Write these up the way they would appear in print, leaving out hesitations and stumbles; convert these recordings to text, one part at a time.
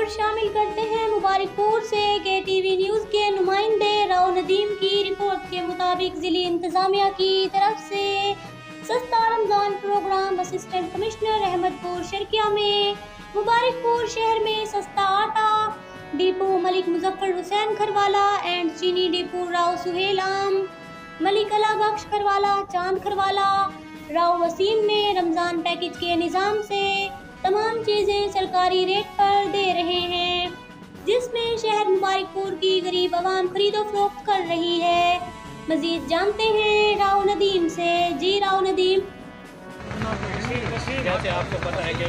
खबर शामिल करते हैं मुबारकपुर से KTV न्यूज़ के नुमाइंदे राव नदीम की रिपोर्ट के मुताबिक जिली इंतजामिया की तरफ से सस्ता Ramzan program assistant commissioner Ahmedpur Sharqia में मुबारकपुर शहर में सस्ता आटा डिपो मलिक मुजफ्फर हुसैन खरवाला एंड चीनी डिपो राव सुहेल आम मलिक अला बख्श खरवाला चांद खरवाला राव वसीम ने रमजान पैकेज के निज़ाम से तमाम चीज़ें सरकारी रेट पर दे रहे हैं, जिसमें शहर मुबारकपुर की गरीब आवाम खरीदो फरोख्त कर रही है। मजीद जानते हैं राव नदीम से। जी राव नदीम, जैसे आपको पता है कि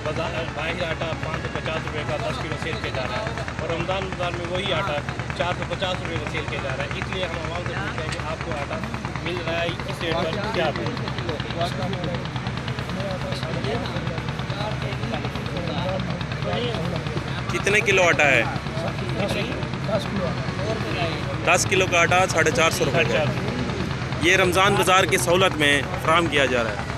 बाहर आटा 550 रुपये का 10 किलो सेल किया जा रहा है और रमज़ान बाज़ार में वही आटा 450 रुपये का सेल किया जा रहा है। इसलिए हम आवाम से पूछते हैं कि आपको आटा मिल रहा है इस रेट पर क्या कितने किलो आटा है? 10 किलो का आटा 450 रुपये का। ये रमज़ान बाज़ार की सहूलत में फराहम किया जा रहा है।